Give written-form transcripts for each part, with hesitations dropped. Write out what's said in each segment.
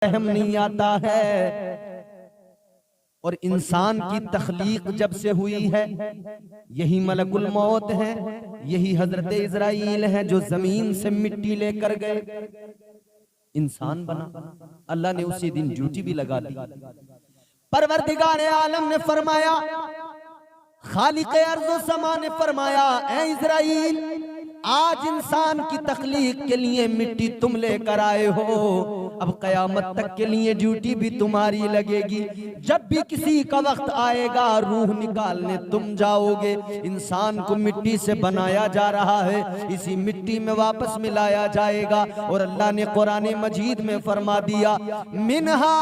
रहम नहीं आता है। और इंसान की तख्लीक जब से हुई है, यही मलकुल मौत है, यही हजरत इजराइल है जो जमीन से मिट्टी लेकर गए, इंसान बना। अल्लाह ने उसी दिन ड्यूटी भी लगा दी। परवरदिगार आलम ने फरमाया, खालिक अर्ज़ समा ने फरमाया, ए इजराइल, आज इंसान की तख्लीक के लिए मिट्टी तुम लेकर आए हो, अब कयामत तक के लिए ड्यूटी भी तुम्हारी लगेगी। जब भी किसी का वक्त आएगा रूह निकालने तुम जाओगे। इंसान को मिट्टी से बनाया जा रहा है, इसी मिट्टी में वापस मिलाया जाएगा। और अल्लाह ने कुरान मजीद में फरमा दिया, मिनहा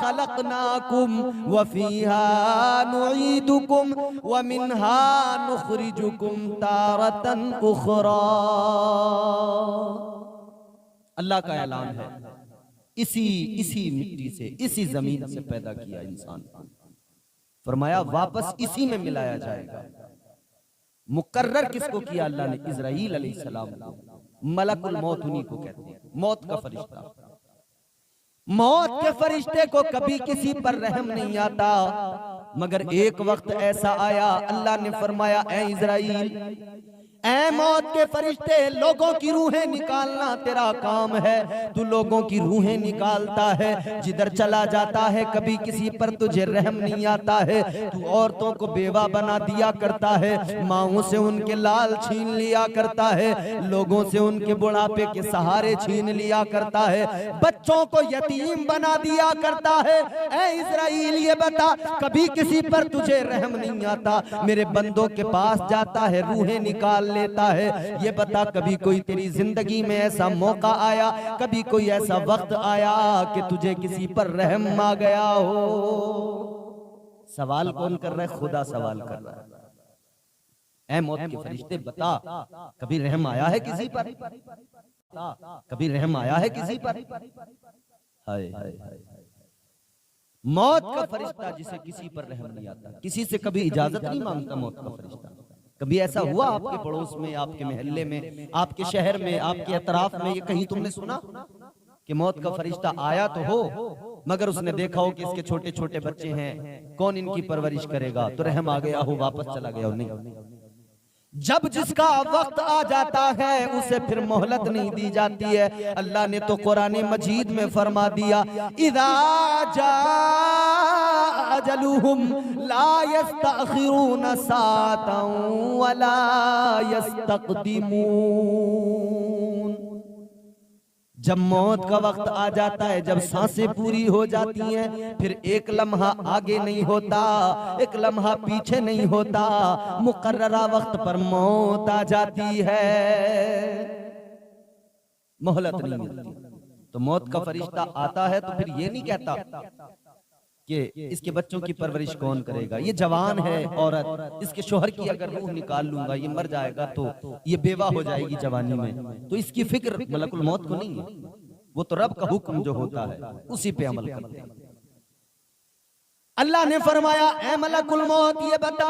खलकनाकुम व फीहा नुईदुकुम व मिनहा नुखरिजुकुम तारतन उखरा। अल्लाह का ऐलान है, इसी मिट्टी से, इसी जमीन से पैदा किया इंसान को। फरमाया वापस इसी में मिलाया जाएगा। मुकर्रर किसको किया अल्लाह ने? इजराइल अलैहिस्सलाम को। मलकुल मौत उन्हीं को कहते हैं, मौत का फरिश्ता। मौत के फरिश्ते को कभी किसी पर रहम नहीं आता, मगर एक वक्त ऐसा आया, अल्लाह ने फरमाया, ए इजराइल, ऐ मौत के फरिश्ते, लोगों की रूहें निकालना तेरा काम है। तू लोगों की रूहें निकालता है, जिधर चला जाता है कभी किसी पर तुझे रहम नहीं आता है। तू औरतों को बेवा बना दिया करता है, माओं से उनके लाल छीन लिया करता है, लोगों से उनके बुढ़ापे के सहारे छीन लिया करता है, बच्चों को यतीम बना दिया करता है। ऐ इजराइल, ये बता, कभी किसी पर तुझे रहम नहीं आता? मेरे बंदों के पास जाता है, रूहें निकाल लेता है। ये बता, कभी कोई तेरी जिंदगी में ऐसा मौका आया, कभी कोई ऐसा वक्त आया कि तुझे किसी पर रहम आ गया हो? सवाल कौन कर रहा है? खुदा सवाल कर रहा है। ऐ मौत के फरिश्ते बता, कभी रहम आया है किसी पर? कभी रहम आया है किसी पर? हाय हाय हाय। मौत का फरिश्ता जिसे किसी पर रहम नहीं आता, किसी से कभी इजाजत नहीं मांगता मौत का फरिश्ता। कभी ऐसा हुआ आपके पड़ोस में, आपके मोहल्ले में, आपके शहर में, आपके अतराफ में, ये कहीं तुमने सुना कि मौत का फरिश्ता आया तो हो, मगर उसने देखा हो कि इसके छोटे छोटे बच्चे हैं, कौन इनकी परवरिश करेगा, तो रहम आ गया हो, वापस चला गया हो? नहीं। जब जिसका वक्त आ जाता है उसे फिर मोहलत नहीं दी जाती है। अल्लाह ने तो कुरान मजीद में फरमा दिया, इज़ा जाअ अजलुहुम ला यस्तअखिरून साअतन वला यस्तक़दिमून। जब मौत का वक्त आ जाता है, जब सांसें पूरी हो जाती हैं, फिर एक लम्हा आगे नहीं होता, एक लम्हा पीछे नहीं होता, मुकर्ररा वक्त पर मौत आ जाती है, मोहलत नहीं मिलती। तो मौत का फरिश्ता आता है तो फिर ये नहीं कहता कि इसके बच्चों की परवरिश कौन करेगा, ये जवान है औरत, इसके शोहर की अगर रूह निकाल लूंगा, ये मर जाएगा तो ये बेवा हो जाएगी जवानी में, तो इसकी फिक्र मलकुल मौत को नहीं है। वो तो रब का हुक्म जो होता है उसी पे अमल करते हैं। अल्लाह ने फरमाया, ऐ मलकुल मौत, ये बता,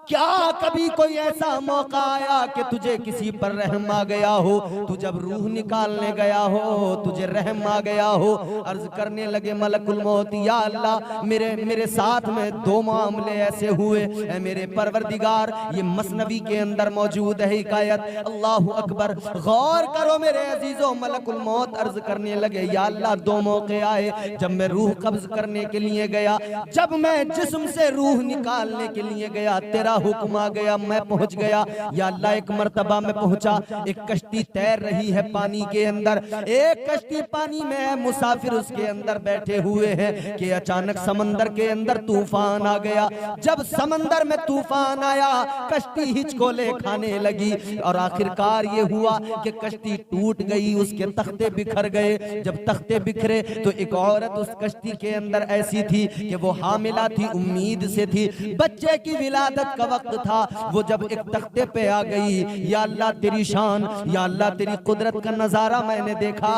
क्या कभी कोई ऐसा मौका आया कि तुझे किसी पर रहम आ गया हो? तू जब रूह निकालने गया हो तुझे रहम आ गया हो? अर्ज करने लगे मलकुल मौत, या अल्लाह, मेरे साथ में दो मामले ऐसे हुए, ऐ मेरे परवरदिगार, ये मसनवी के अंदर मौजूद है हिकायत। अल्लाहु अकबर, गौर करो मेरे अजीजों। मलकुल मौत अर्ज करने लगे, या अल्लाह, दो मौके आए जब मैं रूह कब्ज करने के लिए गया, जब मैं जिस्म से रूह निकालने के लिए गया, तेरा हुक्म आ गया, मैं पहुंच गया। या अल्लाह, एक मर्तबा में पहुंचा, एक कश्ती तैर रही है पानी के अंदर, एक कश्ती पानी में है, मुसाफिर उसके अंदर बैठे हुए हैं कि अचानक समंदर के अंदर तूफान आ गया। जब समंदर में तूफान आया, कश्ती हिचकोले खाने लगी और आखिरकार ये हुआ कि कश्ती टूट गई, उसके तख्ते बिखर गए। जब तख्ते बिखरे तो एक औरत उस कश्ती के अंदर ऐसी थी कि वो हामिला थी, उम्मीद से थी, बच्चे की विलादत का वक्त था, वो जब एक तख्ते पे आ गई, या अल्लाह तेरी शान, या अल्लाह तेरी कुदरत का नजारा मैंने देखा।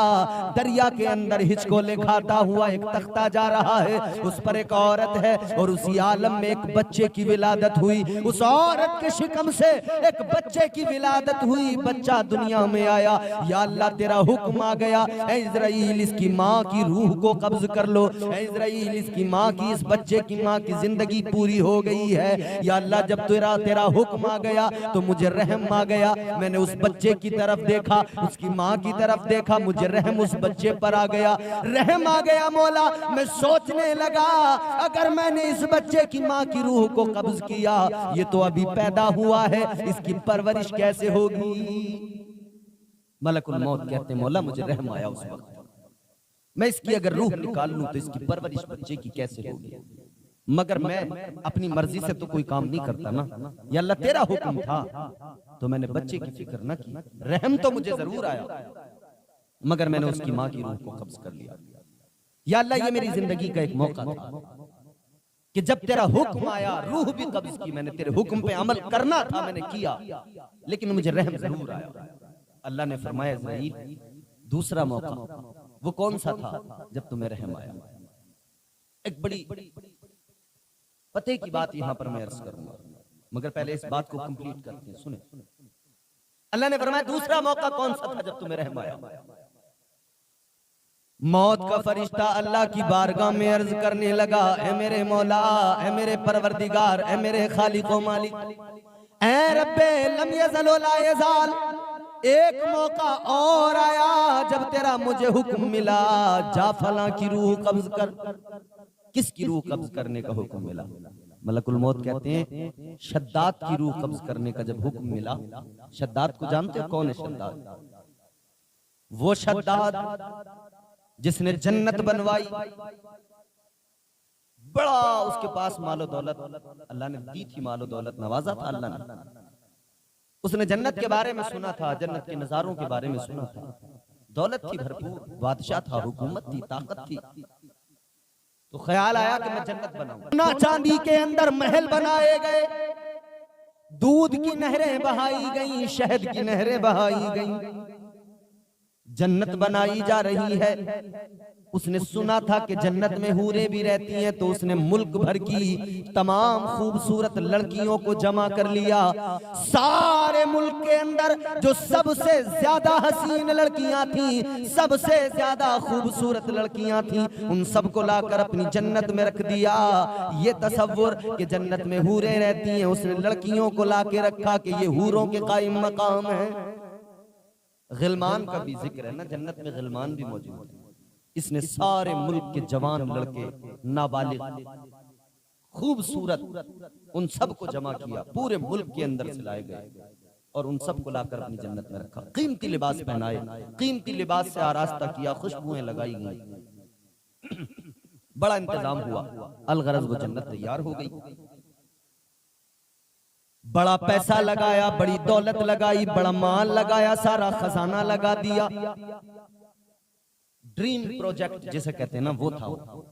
दरिया के अंदर हिचकोले खाता हुआ एक तख्ता जा रहा है, उस पर एक औरत है और उसी आलम में एक बच्चे की विलादत हुई। उस औरत के शिकम से एक बच्चे की विलादत हुई, बच्चा दुनिया में आया। या अल्लाह तेरा हुक्म आ गया, ऐ इज़राइल इसकी माँ की रूह को कब्ज कर लो। ऐ इज़राइल इसकी माँ की, इस बच्चे की माँ की जिंदगी पूरी हो गई है। या अल्लाह जब तेरा हुक्म आ गया तो मुझे रहम आ गया। मैंने उस बच्चे की तरफ देखा, उसकी माँ की तरफ देखा, मुझे रहम उस बच्चे पर आ गया, रहम आ गया मौला। मैं सोचने लगा अगर मैंने इस बच्चे की माँ की रूह को कब्ज किया, ये तो अभी पैदा हुआ है, इसकी परवरिश कैसे होगी। मलकुल मौत कहते मौला मुझे रहम आया उस वक्त, मैं इसकी अगर रूह निकाल लूं तो इसकी परवरिश बच्चे की कैसे होगी। मगर मैं अपनी मर्जी से तो कोई काम नहीं करता ना, या अल्लाह तेरा हुक्म था तो मैंने बच्चे की फिक्र न की। रहम तो मुझे जरूर आया, मगर मैंने उसकी माँ की रूह को कब्ज कर लिया। या अल्लाह ये मेरी जिंदगी का एक मौका था कि जब तेरा हुक्म आया रूह भी कब्ज की, मैंने तेरे हुक्म पे अमल करना था, मैंने किया, लेकिन मुझे रहम जरूर आया। अल्लाह ने फरमाया इज़राइल दूसरा मौका वो कौन सा था जब तुम्हें रहम आया। एक बड़ी पते की बात यहां पर मैं अर्ज करूंगा, मगर पहले इस बात को कंप्लीट करते हैं। सुने, अल्लाह ने फरमाया दूसरा मौका कौन सा था जब तुम्हें रहम आया। मौत का फरिश्ता अल्लाह की बारगाह में अर्ज करने लगा, ऐ मेरे मौला, ऐ मेरे परवरदिगार, ऐ मेरे खालिक व मालिक, ऐ रब्बे लम यज़ल व ला यज़ाल, एक मौका और आया जब तेरा मुझे हुक्म मिला, जा फला की रूह कब्ज कर। किसकी रूह कब्ज करने का हुक्म मिला? मलकुल मौत कहते हैं शद्दाद की रूह कब्ज करने का जब हुक्म मिला। शद्दाद को जानते हो कौन है शद्दाद? वो शद्दाद जिसने जन्नत बनवाई, बड़ा उसके पास मालो दौलत अल्लाह ने दी थी, मालो दौलत नवाजा था अल्लाह ने। उसने जन्नत के बारे में सुना था, जन्नत के नजारों के बारे में सुना था, दौलत थी भरपूर, बादशाह था, हुकूमत थी, ताकत थी। तो ख्याल आया कि मैं जन्नत बनाऊं। सोना चांदी के अंदर महल बनाए गए, दूध की नहरें बहाई गई, शहद की नहरें बहाई गई, जन्नत बनाई जा रही है। उसने सुना था कि जन्नत में हूरें भी रहती हैं, तो उसने मुल्क भर की तमाम खूबसूरत लड़कियों को जमा कर लिया। सारे मुल्क के अंदर जो सबसे ज्यादा हसीन लड़कियां थी, सबसे ज्यादा खूबसूरत लड़कियां थी, उन सबको लाकर अपनी जन्नत में रख दिया। ये तसव्वुर कि जन्नत में हूरें रहती हैं, उसने लड़कियों को लाके रखा कि ये हूरों के कायम मकाम है। गिलमान का भी जिक्र है ना, जन्नत में गिलमान भी मौजूद है। इसने सारे मुल्क के जवान लड़के, नाबालिग, खूबसूरत, उन सबको जमा किया, पूरे मुल्क के अंदर से लाए गए और उन सबको लाकर अपनी जन्नत में रखा। कीमती लिबास पहनाए, कीमती लिबास से आरास्ता किया, खुशबुएं लगाई गई, बड़ा इंतजाम हुआ। अलगरज वो जन्नत तैयार हो गई। बड़ा पैसा लगाया, बड़ी दौलत लगाई, बड़ा माल लगाया, सारा खजाना लगा दिया। ड्रीम प्रोजेक्ट जिसे कहते हैं ना, वो था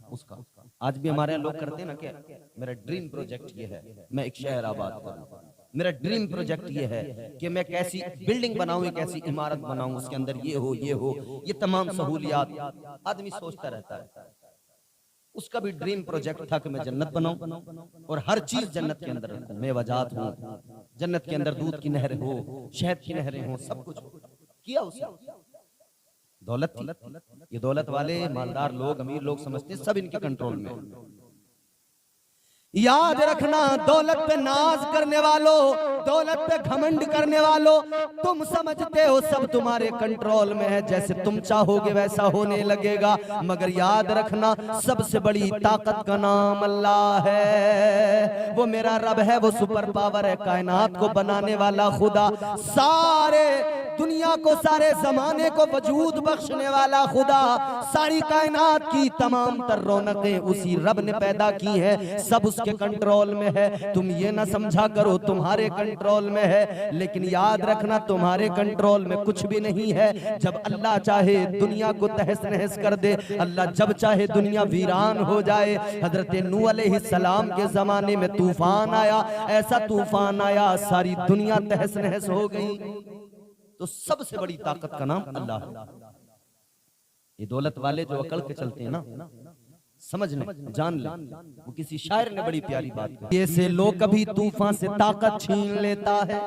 उसका। आज भी हमारे यहाँ लोग करते हैं ना, क्या मेरा ड्रीम प्रोजेक्ट ये है मैं एक शहर आबाद करूं, मेरा ड्रीम प्रोजेक्ट ये है कि मैं एक ऐसी बिल्डिंग बनाऊं, एक ऐसी इमारत बनाऊं, उसके अंदर ये हो, ये तमाम सहूलियात। आदमी सोचता रहता है। उसका भी ड्रीम प्रोजेक्ट था कि मैं जन्नत बनाऊं और हर चीज जन्नत के अंदर रखूं, मेवाजात हो, जन्नत के अंदर दूध की नहरें हो, शहद की नहरें हो, सब कुछ किया उसने। दौलत थी, ये दौलत वाले मालदार लोग, अमीर लोग समझते सब इनके कंट्रोल में। याद रखना, दौलत पे नाज करने वालों, दौलत पे घमंड करने वालों, तुम समझते हो सब तुम्हारे कंट्रोल में है, जैसे तुम चाहोगे वैसा होने लगेगा। मगर याद रखना, सबसे बड़ी ताकत का नाम अल्लाह है। वो मेरा रब है, वो सुपर पावर है, कायनात को बनाने वाला खुदा। सारे दुनिया को, सारे जमाने को वजूद बख्शने वाला खुदा, सारी कायनात की तमाम तर रौनकें उसी रब ने पैदा की है, सब उसके कंट्रोल में है। तुम ये ना समझा करो तुम्हारे कंट्रोल में है, लेकिन याद रखना तुम्हारे कंट्रोल में कुछ भी नहीं है। जब अल्लाह चाहे दुनिया को तहस नहस कर दे, अल्लाह जब चाहे दुनिया वीरान हो जाए। हजरत नूह अलैहिस्सलाम के जमाने में तूफान आया, ऐसा तूफान आया सारी दुनिया तहस नहस हो गई। तो सबसे बड़ी ताकत का नाम अल्लाह है। ये दौलत वाले जो अकड़ के चलते हैं ना, समझ लें, जान लें, वो किसी शायर ने बड़ी प्यारी बात की, ये से लोग कभी तूफान से ताकत छीन लेता है।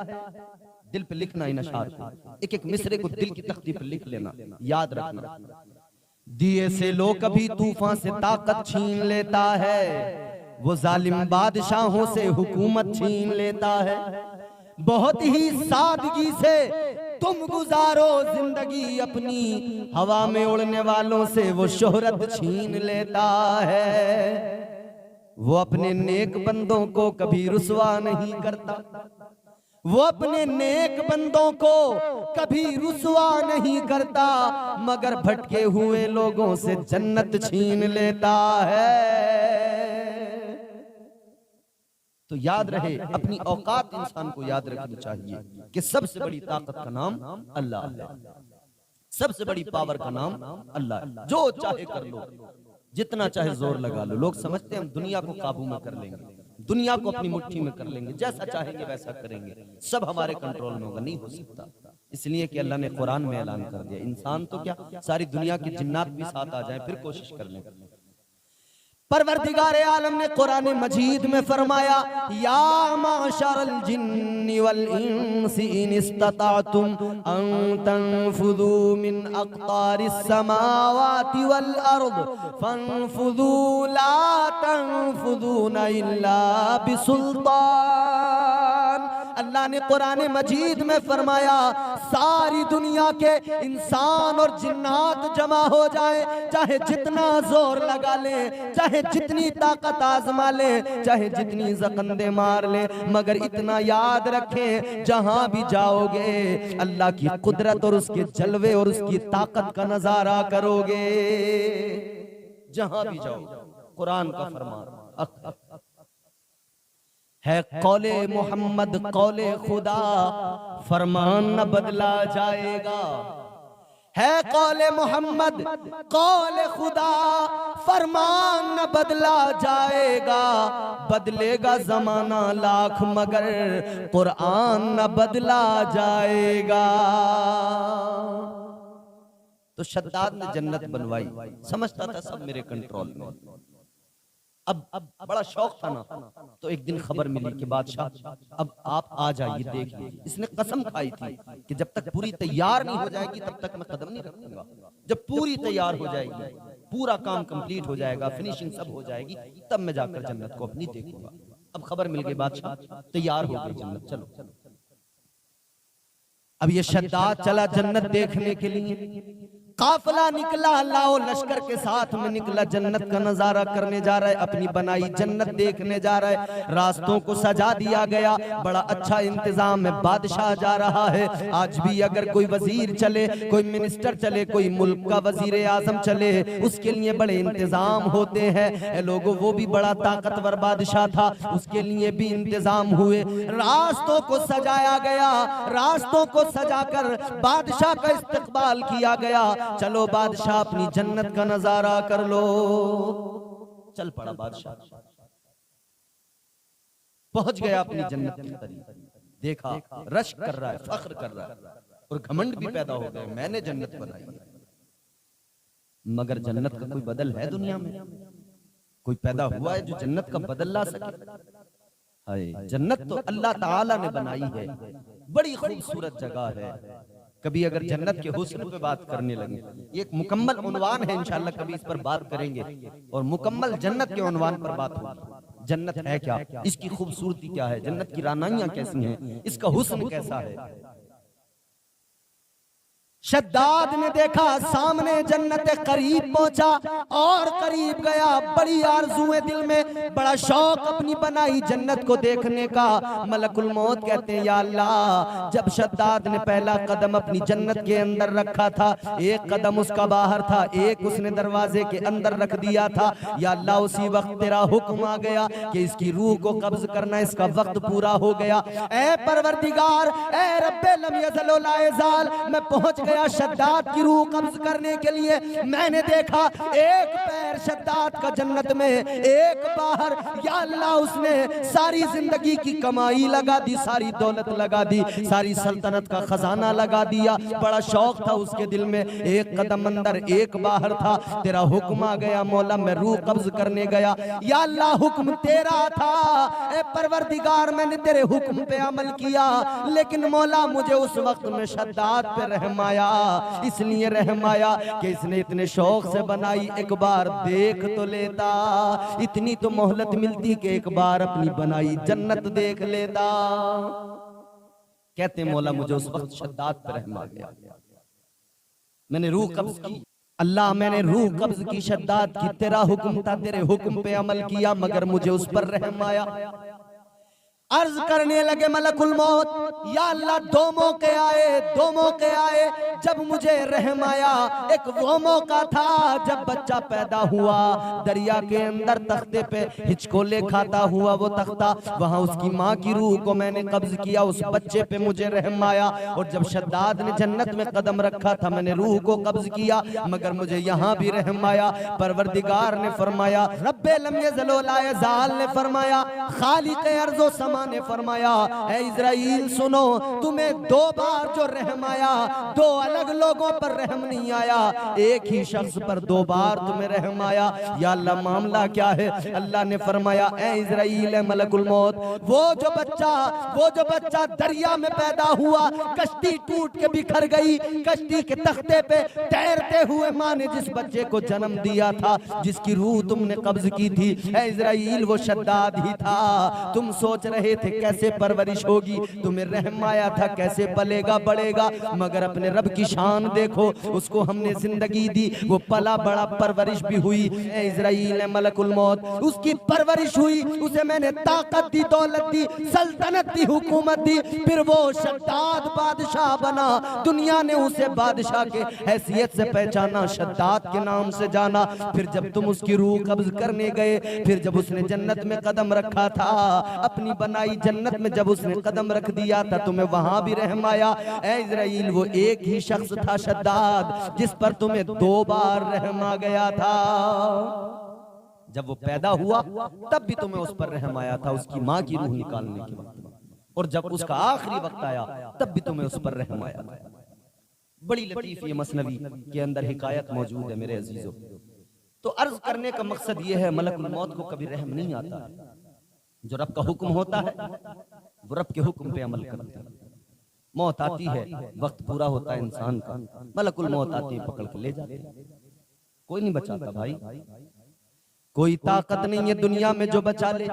दिल पे लिखना इन अशआर को, एक एक मिसरे को दिल की तख्ती पर लिख लेना, याद रखना। दिए से लोग कभी तूफान से ताकत छीन लेता है, वो जालिम बादशाहों से हुकूमत छीन लेता है। बहुत ही सादगी से तुम गुजारो जिंदगी अपनी, हवा में उड़ने वालों से वो शोहरत छीन लेता है। वो अपने नेक बंदों को कभी रुसवा नहीं करता, वो अपने नेक बंदों को कभी रुसवा नहीं करता, मगर भटके हुए लोगों से जन्नत छीन लेता है। तो याद रहे, अपनी औकात इंसान को याद रखनी चाहिए कि सबसे बड़ी ताकत का नाम अल्लाह है, सबसे बड़ी पावर का नाम अल्लाह है। जो चाहे कर लो, जितना चाहे जोर लगा लो। लोग समझते हैं हम दुनिया को काबू में कर लेंगे, दुनिया को अपनी मुट्ठी में कर लेंगे, जैसा चाहेंगे वैसा करेंगे, सब हमारे कंट्रोल में होगा। नहीं हो सकता, इसलिए कि अल्लाह ने कुरान में ऐलान कर दिया, इंसान तो क्या सारी दुनिया के जिन्नात भी साथ आ जाएं फिर कोशिश कर लें। परवरदिगार आलम ने कुरान मजीद में फरमाया, या माशरल जिन्नि वल इंसी इन इस्तताअतुम अन तनफुदू मिन अक़तारिस समावाति वल अर्द फनफुदू ला तनफुदूना इल्ला बिसुल्तान। अल्लाह ने कुरान मजीद में फरमाया, सारी दुनिया के इंसान और जिन्नात जमा हो जाए, चाहे जितना जोर लगा ले, चाहे जितनी ताकत आजमा ले, चाहे जितनी जकंदे मार ले, मगर इतना याद रखें, जहां भी जाओगे अल्लाह की कुदरत और उसके जलवे और उसकी ताकत का नजारा करोगे। जहां भी जाओ, कुरान का फरमान है, कौले मोहम्मद कौले खुदा, फरमान न बदला जाएगा। है कौले मोहम्मद कौले खुदा, फरमान न बदला जाएगा। बदलेगा जमाना लाख मगर कुरान न बदला जाएगा। तो शद्दाद ने जन्नत बनवाई, समझता था सब मेरे कंट्रोल में। अब बड़ा शौक था ना, तो एक दिन खबर मिली कि बादशाह अब आप आ जाइए, देख लीजिए। इसने कसम खाई थी कि जब तक पूरी तैयार नहीं हो जाएगी तब तक मैं कदम नहीं रखूंगा। जब पूरी तैयार हो जाएगी, पूरा काम कंप्लीट हो जाएगा, फिनिशिंग सब हो जाएगी, तब मैं जाकर जन्नत को अपनी देखूंगा। अब खबर मिल गई बादशाह तैयार हो गई जन्नत, चलो। अब ये शद्दाद चला जन्नत देखने के लिए, काफिला निकला, अल्लाह लश्कर के साथ में निकला, जन्नत का नजारा करने जा रहा है, अपनी बनाई जन्नत देखने जा रहा है। रास्तों को सजा दिया गया, बड़ा अच्छा इंतजाम है, बादशाह जा रहा है। आज भी अगर कोई वजीर चले, कोई मिनिस्टर चले, कोई मुल्क का वजीर आजम चले, उसके लिए बड़े इंतजाम होते हैं लोगों। वो भी बड़ा ताकतवर बादशाह था, उसके लिए भी इंतजाम हुए। रास्तों को सजाया गया, रास्तों को सजाकर बादशाह का इस्तकबाल किया गया। चलो बादशाह अपनी जन्नत का नजारा कर लो। चल पड़ा बादशाह, पहुंच गया अपनी जन्नत के करीब, देखा रश कर रहा है, फख्र कर रहा है और घमंड भी पैदा हो गए, मैंने जन्नत बनाई है। मगर जन्नत का कोई बदल है दुनिया में? कोई पैदा हुआ है जो जन्नत का बदल ला सके? हाय, जन्नत तो अल्लाह ताला ने बनाई है, बड़ी खूबसूरत जगह है। कभी अगर जन्नत के हुस्न पे बात करने लगे, ये एक मुकम्मल उन्वान है, इंशाअल्लाह कभी इस पर बात करेंगे और मुकम्मल जन्नत के उन्वान पर बात होगी। जन्नत है क्या, इसकी खूबसूरती क्या है, जन्नत की रानाइयां कैसी हैं, इसका हुस्न कैसा है। शद्दाद ने देखा सामने जन्नत करीब पहुंचा और करीब गया, बड़ी आरज़ुएं दिल में, बड़ा शौक अपनी बनाई जन्नत को देखने का। मलकुल मौत कहते हैं या अल्लाह, जब शद्दाद ने पहला कदम अपनी जन्नत के अंदर रखा था, एक कदम उसका बाहर था, एक उसने दरवाजे के अंदर रख दिया था, या अल्लाह उसी वक्त तेरा हुक्म आ गया कि इसकी रूह को कब्ज करना, इसका वक्त पूरा हो गया। ऐ परवरदिगार, ऐ रब्बे लम यज़ल व ला यज़ाल, मैं पहुंच गया शद्दाद की रूह कब्ज करने के लिए। मैंने देखा एक पैर शद्दाद का जन्नत में, एक बाहर। या अल्लाह, उसने सारी जिंदगी की कमाई लगा दी, सारी दौलत लगा दी, सारी सल्तनत का खजाना लगा दिया। बड़ा शौक था उसके दिल में, एक कदम अंदर एक बाहर था। तेरा हुक्म आ गया मौला, मैं रूह कब्ज करने गया। या अल्लाह, हुक्म तेरा था, ए परवरदिगार, मैंने तेरे हुक्म पे अमल किया, लेकिन मौला मुझे उस वक्त में शद्दाद पे रहम आया। इसलिए रहम आया कि इसने इतने शौक से बनाई, एक बार देख तो लेता, इतनी तो मोहलत मिलती कि एक बार अपनी बनाई जन्नत देख लेता। कहते मौला मुझे उस वक्त शद्दाद पर रहम आ गया, मैंने रूह कब्ज की। अल्लाह, मैंने रूह कब्ज की शद्दाद की, तेरा हुक्म था, तेरे हुक्म पे अमल किया, मगर मुझे उस पर रहम आया। अर्ज करने लगे मलकुल मौत, या अल्लाह, दो मौके आए, दो मौके आए जब मुझे रहम आया। एक वो मौका था जब बच्चा पैदा हुआ, दरिया के अंदर तख्ते पे हिचकोले खाता हुआ वो तख्ता, वहां उसकी माँ की रूह को मैंने कब्ज किया, उस बच्चे पे मुझे रहम आया। और जब शद्दाद ने जन्नत में कदम रखा था, मैंने रूह को कब्ज किया, मगर मुझे यहाँ भी रहम आया। परवरदिगार ने फरमाया, रब्बे लम यज़ल व ला यज़ाल ने फरमाया, खालिक़ अर्ज़ व समा ने फरमाया, ऐ इज़राइल सुनो, तुम्हें दो बार जो रहम आया, दो अलग लोगों पर रहम नहीं आया, एक ही शख्स पर दो बार तुम्हें रहम आया। या अल्लाह, मामला क्या है? अल्लाह ने फरमाया, ऐ इज़राइल, मलकुल मौत, वो जो बच्चा दरिया में पैदा हुआ, कश्ती टूट के बिखर गई, कश्ती के तख्ते पे तैरते हुए माँ ने जिस बच्चे को जन्म दिया था, जिसकी रूह तुमने कब्ज की थी, ऐ इज़राइल, वो शद्दाद ही था। तुम सोच रहे थे कैसे परवरिश होगी, तुम्हें रहम आया था कैसे पलेगा बढ़ेगा, मगर अपने रब की शान देखो, उसको हमने जिंदगी दी, वो पला बड़ा, परवरिश भी हुई। ऐ इज़राइल, मलकुल मौत, उसकी परवरिश हुई, उसे मैंने ताकत दी, दौलत दी, सल्तनत दी, हुकूमत दी, फिर वो शद्दाद बादशाह बना। दुनिया ने उसे बादशाह के हैसियत से पहचाना, शद्दाद के नाम से जाना। फिर जब तुम उसकी रूह कब्ज करने गए, फिर जब उसने जन्नत में कदम रखा था, अपनी बनाई जन्नत में जब उसने कदम रख दिया था, तुम्हें वहां भी रहम आया। ऐ इज़राइल, वो एक ही शख्स था शद्दाद, जिस पर तुम्हें दो बार रहम आ गया था। जब वो पैदा हुआ तब भी तुम्हें उस पर रहम आया था, उसकी माँ की रूह निकालने के वक्त, और जब उसका आखिरी वक्त आया तब भी तुम्हें उस पर रहम आया। बड़ी लतीफ ये मसनवी के अंदर हिकायत मौजूद है मेरे अजीजों। तो अर्ज करने का मकसद ये है, मलकुल मौत को कभी रहम नहीं आता है। जो रब का हुक्म होता है वो रब के हुक्म पे अमल करता है। मौत आती है, वक्त पूरा होता है इंसान का, मलकुल मौत आती है, पकड़ के ले जाते हैं। कोई नहीं बचाता भाई, कोई ताकत नहीं है दुनिया में जो बचा ले।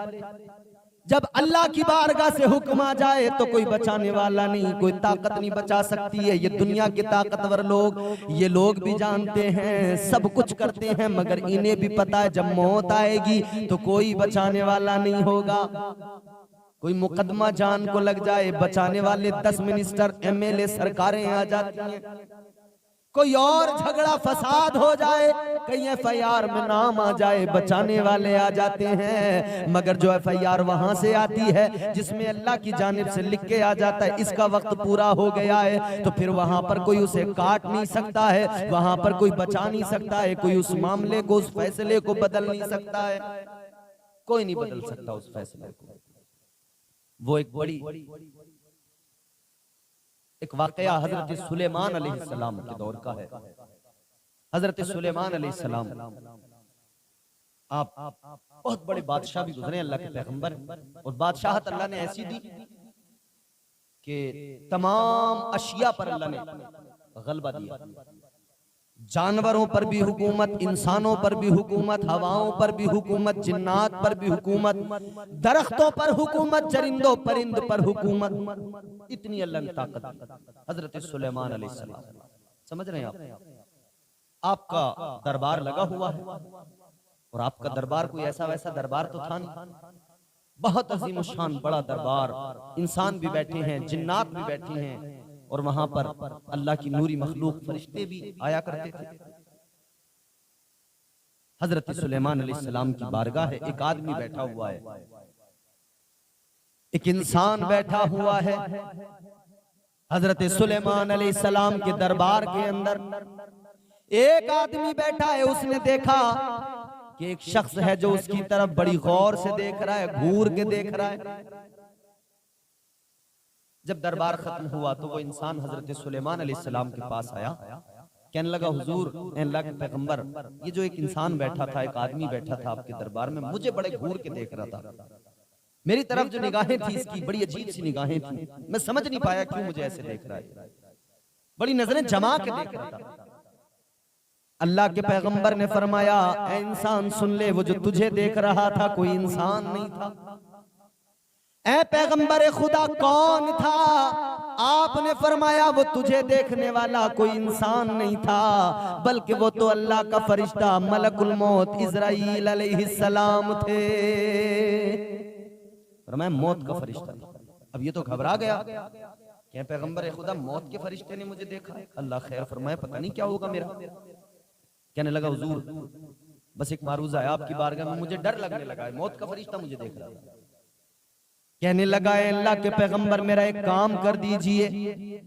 जब अल्लाह की बारगाह से हुक्म आ जाए तो कोई बचाने वाला नहीं, कोई ताकत नहीं बचा सकती है। ये दुनिया के ताकतवर लोग, ये लोग भी जानते हैं, सब कुछ करते हैं, मगर इन्हें भी पता है जब मौत आएगी तो कोई बचाने वाला नहीं होगा। कोई मुकदमा जान को लग जाए, बचाने वाले 10 मिनिस्टर, MLA, सरकारें आ जाती हैं। कोई और झगड़ा फसाद हो जाए, कहीं FIR में नाम आ जाए, बचाने वाले आ जाते हैं। मगर जो FIR वहां से आती है जिसमें अल्लाह की जानिब से लिख के आ जाता है इसका वक्त पूरा हो गया है, तो फिर वहां पर कोई उसे काट नहीं सकता है, वहां पर कोई बचा नहीं सकता है, कोई उस मामले को, उस फैसले को बदल नहीं सकता है, कोई नहीं बदल सकता उस फैसले को। वो एक वाकया हजरत सुलेमान अलैहिस्सलाम के दौर का है। हजरत सुलेमान अलैहिस्सलाम आप बहुत बड़े बादशाह भी गुजरे, अल्लाह के पैगंबर, और बादशाहत अल्लाह ने ऐसी दी कि तमाम अशिया पर अल्लाह ने गलबा दिया। जानवरों पर भी हुकूमत, इंसानों पर भी हुकूमत, हवाओं पर भी हुकूमत, जिन्नात पर भी हुकूमत, दरख्तों पर हुकूमत, चरिंदों परिंद पर हुकूमत। इतनी अल्लाह ने ताकत दी हजरत सुलेमान अलैहिस्सलाम। समझ रहे हैं आप? आपका दरबार लगा हुआ है और आपका दरबार कोई ऐसा वैसा दरबार तो था नहीं, बहुत अजीम शान बड़ा दरबार, इंसान भी बैठे हैं, जिन्नात भी बैठी हैं, और वहां पर अल्लाह की नूरी मखलूक फरिश्ते भी आया करते थे। हजरत सुलेमान अलैहिस्सलाम की बारगाह है, एक आदमी बैठा हुआ है, एक इंसान बैठा हुआ है। हजरत सुलेमान अलैहिस्सलाम के दरबार के अंदर एक आदमी बैठा है। उसने देखा कि एक शख्स है जो उसकी तरफ बड़ी गौर से देख रहा है, घूर के देख रहा है। जब दरबार खत्म हुआ तो वो इंसान हजरत सुलेमान अलैहिस्सलाम के पास आया, कहने लगा, हुजूर, अल्लाह के पैगंबर, ये जो एक इंसान बैठा था, एक आदमी बैठा था आपके दरबार में, मुझे बड़े घूर के देख रहा था। मेरी तरफ जो निगाहें थी इसकी बड़ी अजीब सी निगाहें थी, मैं समझ नहीं पाया क्यों मुझे ऐसे देख रहा है, बड़ी नजरें जमा के देख रहा था। अल्लाह के पैगंबर ने फरमाया, ऐ इंसान सुन ले, वो जो तुझे देख रहा था कोई इंसान नहीं था। ऐ पैगंबर खुदा कौन था? आपने फरमाया वो तुझे देखने वाला कोई इंसान नहीं था, बल्कि वो तो अल्लाह का फरिश्ता मलकुल मौत इज़राइल अलैहिस्सलाम थे। फरमाया मौत का फरिश्ता। अब ये तो घबरा गया, क्या पैगंबर खुदा मौत के फरिश्ते ने मुझे देखा? अल्लाह खैर फरमाया, पता नहीं क्या होगा मेरा। कहने लगा, हुजूर, बस एक मारूजा है आपकी बारगाह में, मुझे डर लगने लगा है, मौत का फरिश्ता मुझे देख रहा है। कहने लगा, अल्लाह के पैगंबर, मेरा एक काम कर दीजिए,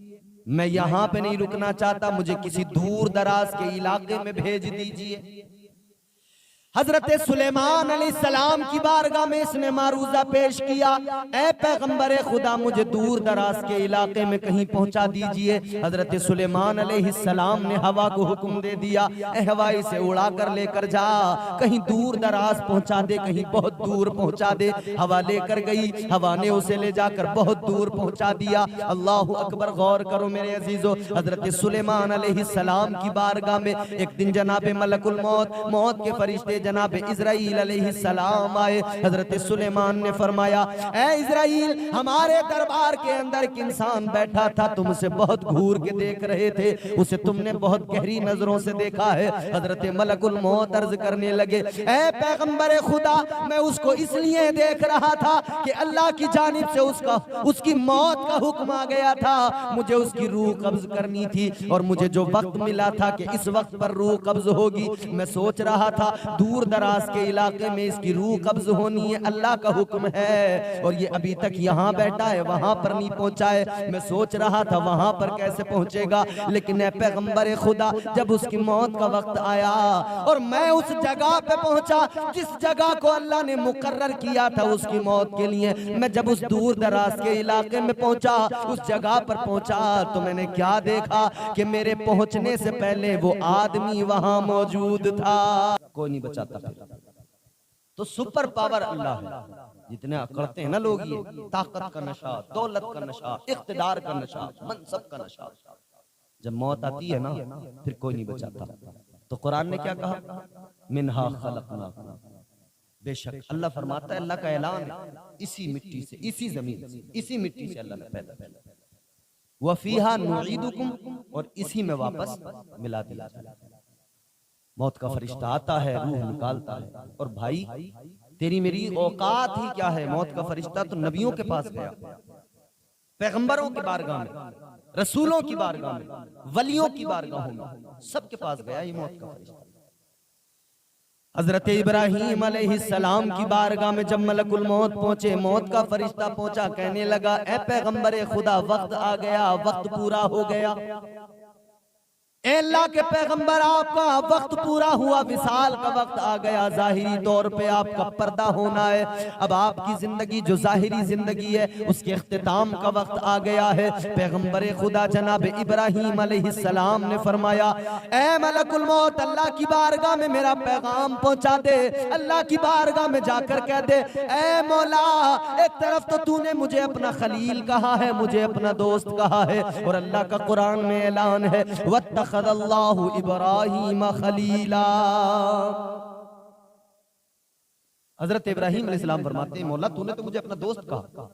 मैं यहाँ पे नहीं रुकना चाहता, मुझे किसी दूर दराज के इलाके में भेज दीजिए। हजरत सुलेमान अलैहिस्सलाम की बारगाह में इसने मारूजा पेश किया, ऐ पैगंबर खुदा, मुझे दूर दराज के इलाके में कहीं पहुंचा दीजिए। हजरत सुलेमान अलैहिस्सलाम ने हवा को हुक्म दे दिया, ऐ हवा, इसे उड़ा कर लेकर जा, कहीं दूर दराज पहुंचा दे, कहीं बहुत दूर पहुंचा दे। हवा लेकर गई, हवा ने उसे ले जाकर बहुत दूर पहुंचा दिया। अल्लाह अकबर, गौर करो मेरे अजीजों, हजरत सुलेमान अलैहिस्सलाम की बारगाह में एक दिन जनाबे मलकुल मौत, मौत के फरिश्ते जनाब इज़राइल अलैहिस्सलाम आए। हजरत सुलेमान ने फरमाया, ऐ इज़राइल, हमारे दरबार के अंदर एक इंसान बैठा था, तुम उसे बहुत घूर के देख रहे थे, उसे तुमने बहुत गहरी नजरों से देखा है। हजरत मलकुल मौत अर्ज करने लगे, ऐ पैगंबर खुदा, मैं उसको इसलिए देख रहा था कि अल्लाह की जानिब से उसकी मौत का हुक्म आ गया था, मुझे उसकी रूह कब्ज करनी थी, और मुझे जो वक्त मिला था कि इस वक्त पर रूह कब्ज होगी, मैं सोच रहा था दूर दराज के इलाके में इसकी रूह कब्ज होनी है, अल्लाह का हुक्म है, और ये अभी तक यहाँ बैठा है, वहां पर नहीं पहुंचा है। मैं सोच रहा था वहां पर कैसे पहुंचेगा, लेकिन ऐ पैगंबर खुदा, जब उसकी मौत का वक्त आया और मैं उस जगह पे पहुंचा जिस जगह को अल्लाह ने मुकर्रर किया था उसकी मौत के लिए, मैं जब उस दूर दराज के इलाके में पहुंचा, उस जगह पर पहुंचा, तो मैंने क्या देखा कि मेरे पहुंचने से पहले वो आदमी वहां मौजूद था। कोई नहीं बचाता। तो सुपर पावर अल्लाह है। जितने करते हैं ना लोग ये ताकत का नशा, दौलत का नशा, इख्तिदार का नशा, मनसब का नशा, जब मौत आती है ना फिर कोई नहीं बचाता। तो कुरान ने क्या कहा, मिनहा खलकनाकुम, बेशक अल्लाह फरमाता है, अल्लाह का ऐलान है, इसी मिट्टी से, इसी जमीन से, इसी मिट्टी से अल्लाह ने पैदा किया, वफीहा नुईदुकुम, और इसी में वापस मिला दिया जाएगा। मौत का फरिश्ता आता है, रूह निकालता है। और भाई, तेरी मेरी औकात ही क्या है? मौत का फरिश्ता तो नबियों के पास गया, पैगंबरों की बारगाह में, रसूलों की बारगाह में, वलियों की बारगाहों में, सबके पास गया ये मौत का फरिश्ता। हजरत इब्राहीम अलैहिस्सलाम की बारगाह में जब मलकुल मौत पहुंचे, मौत का फरिश्ता पहुंचा, कहने लगा, ऐ पैगंबर खुदा, वक्त आ गया, वक्त पूरा हो गया। अल्लाह के पैगंबर, आपका वक्त पूरा हुआ, विसाल का वक्त आ गया, जाहिरी तौर पे आपका पर्दा होना है, अब आपकी जिंदगी जो जाहिरी जिंदगी है उसके इख्तिताम का वक्त आ गया है। पैगंबर खुदा जनाब इब्राहीम अलैहिस्सलाम ने फरमाया, ऐ मलकुल मौत, अल्लाह की बारगाह में मेरा पैगाम पहुंचा दे, अल्लाह की बारगाह में जाकर कह दे, ऐ मौला, एक तरफ तो तूने मुझे अपना खलील कहा है, मुझे अपना दोस्त कहा है, और अल्लाह का कुरान में ऐलान है, वत्तखज़ल्लाहु इब्राहीम खलीला। हजरत इब्राहीम अलैहिस्सलाम फरमाते हैं, मौला, तूने तो मुझे अपना दोस्त कहा,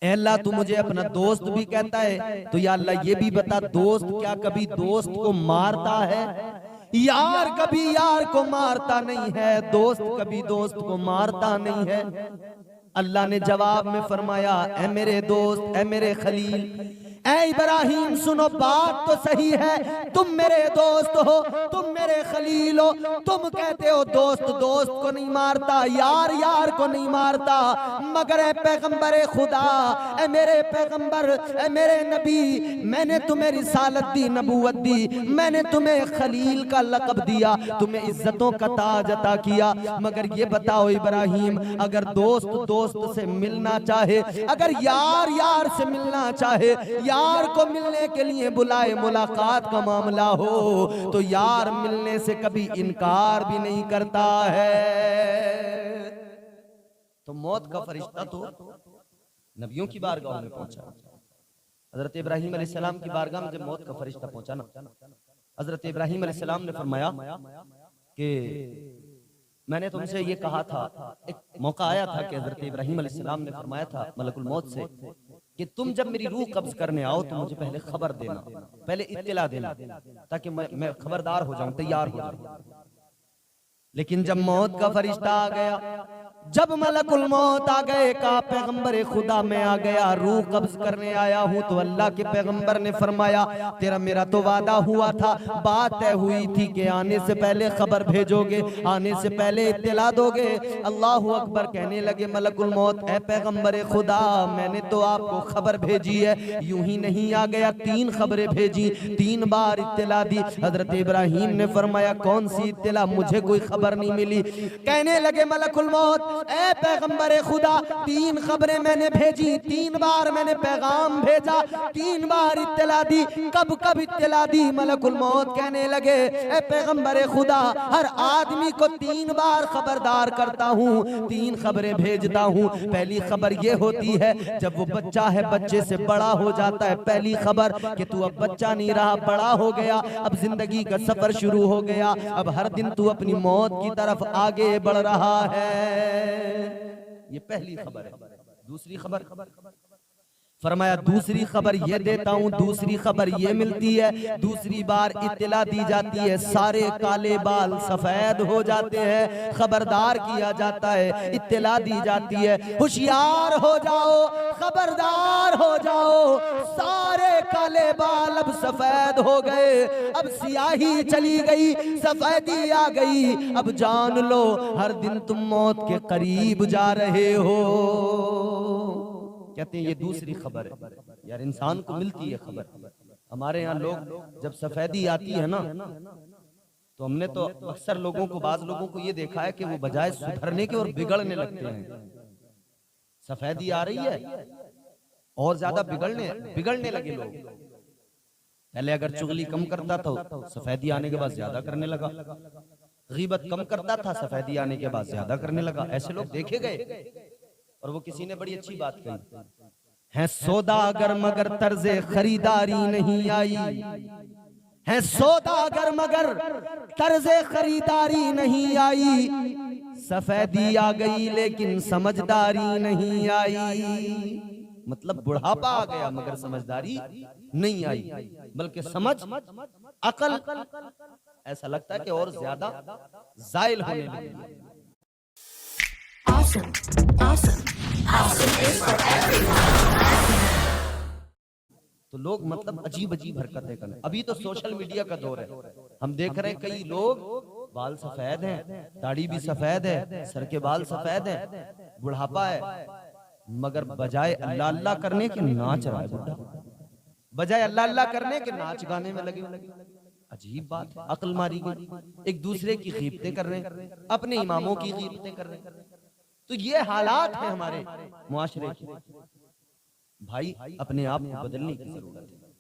ए अल्लाह तू मुझे अपना दोस्त भी कहता है, तो या अल्लाह ये भी बता, दोस्त क्या कभी दोस्त को मारता है? यार कभी यार को मारता नहीं है, दोस्त कभी दोस्त को मारता नहीं है। अल्लाह ने जवाब में फरमाया, ए मेरे दोस्त, ए मेरे खलील, ऐ इब्राहिम सुनो, बात तो सही है, तुम मेरे दोस्त हो, तुम मेरे खलील हो, तुम कहते हो दोस्त दोस्त को नहीं मारता, यार यार को नहीं मारता, मगर ए पैगंबर खुदा, ए मेरे पैगंबर, ए मेरे नबी, मैंने तुम्हें रिसालत दी, नबूवत दी, मैंने तुम्हें खलील का लक़ब दिया, तुम्हें इज्जतों का ताज अता किया, मगर ये बताओ इब्राहिम, अगर दोस्त दोस्त से मिलना चाहे, अगर यार यार से मिलना चाहे, यार को मिलने के लिए बुलाए, मुलाकात का मामला हो, तो यार मिलने से कभी इनकार भी नहीं करता है। तो मौत का फरिश्ता तो नबियों की बारगाह में पहुंचा। हजरत इब्राहिम अलैहिस्सलाम की बारगाह में जब मौत का फरिश्ता पहुंचा ना, हजरत इब्राहिम अलैहिस्सलाम ने फरमाया कि मैंने तुमसे ये कहा था, एक मौका आया था कि हजरत इब्राहिम अलैहिस्सलाम ने फरमाया था मलकुल मौत से कि तुम जब मेरी रूह कब्ज करने आओ तो मुझे पहले खबर देना, पहले इत्तिला देना, ताकि मैं खबरदार हो जाऊं, तैयार हो जाऊं। लेकिन जब मौत का फरिश्ता आ गया, जब मलकुल मौत आ गए, कहा पैगंबर खुदा मैं आ गया, रूह कब्ज करने आया हूं, तो अल्लाह के पैगंबर ने फरमाया, तेरा मेरा तो वादा हुआ था, बात तय हुई थी कि आने से पहले खबर भेजोगे, आने से पहले इत्तिला दोगे। अल्लाह अकबर कहने लगे मलकुल मौत, ए पैगंबर खुदा, मैंने तो आपको खबर भेजी है, यूं ही नहीं आ गया, 3 खबरें भेजी, 3 बार इत्तिला दी। हजरत इब्राहिम ने फरमाया कौन सी इत्तिला, मुझे कोई खबर नहीं मिली। कहने लगे मलकुल मौत, ए पैगंबर खुदा, 3 खबरें मैंने भेजी, 3 बार मैंने पैगाम भेजा, 3 बार इत्तिला दी, कब कब इत्तिला दी? मलकुल मौत कहने लगे, ए पैगंबर खुदा, हर आदमी को 3 बार खबरदार करता हूँ, 3 खबरें भेजता हूँ। पहली खबर ये होती है जब वो बच्चा है, बच्चे से बड़ा हो जाता है, पहली खबर कि तू अब बच्चा नहीं रहा, बड़ा हो गया, अब जिंदगी का सफर शुरू हो गया, अब हर दिन तू अपनी मौत की तरफ आगे बढ़ रहा है। ये पहली खबर है। दूसरी खबर फरमाया, दूसरी खबर ये देता हूं, दूसरी खबर ये मिलती है, दूसरी बार इत्तिला दी जाती है, सारे काले बाल सफेद हो जाते हैं, खबरदार किया जाता है, इत्तिला दी जाती है, होशियार हो जाओ, खबरदार हो जाओ, सारे काले बाल अब सफेद हो गए, अब सियाही चली गई, सफेदी आ गई, अब जान लो हर दिन तुम मौत के करीब जा रहे हो। कहते हैं ये दूसरी खबर है। यार इंसान को मिलती है खबर। हमारे यहाँ लोग जब सफेदी आती है ना, तो हमने तो अक्सर लोगों को, बाज लोगों को ये देखा है कि वो बजाय सुधरने के और बिगड़ने लगते हैं। सफेदी आ रही है और ज्यादा बिगड़ने लगे लोग। पहले अगर चुगली कम करता था, सफेदी आने के बाद ज्यादा करने लगा, गीबत कम करता था, सफेदी आने के बाद ज्यादा करने लगा। ऐसे लोग देखे गए। और वो किसी ने बड़ी अच्छी बात कही है, सौदागर मगर तर्जे खरीदारी नहीं आई है, सौदागर मगर तर्जे खरीदारी नहीं आई, सफेदी आ गई लेकिन समझदारी नहीं आई। मतलब बुढ़ापा आ गया मगर समझदारी नहीं आई, बल्कि समझ, अकल ऐसा लगता है कि और ज्यादा जायल होने लगी। Awesome. Awesome. Awesome is for everyone. तो लोग मतलब अजीब अजीब हरकतें करने। अभी तो सोशल मीडिया का दौर है, हम देख रहे हैं कई लोग बाल सफेद हैं, दाढ़ी भी सफेद है, सर के बाल सफेद है, बुढ़ापा है, मगर बजाय अल्लाह अल्लाह करने के नाच रहा है बुढ़ा, बजाय अल्लाह अल्लाह करने के नाच गाने में लगे। अजीब बात है, अक्ल मारी गई। एक दूसरे की गिबतें कर रहे हैं, अपने इमामों की गिबतें कर रहे हैं। तो ये हालात है हमारे मुआशरे के। भाई अपने आप को बदलने की जरूरत है।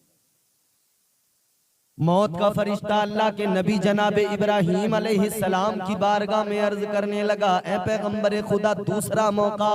मौत का फरिश्ता अल्लाह के नबी जनाब इब्राहीम अलैहिस्सलाम की बारगाह में अर्ज करने लगा, ए पैगंबर खुदा, दूसरा मौका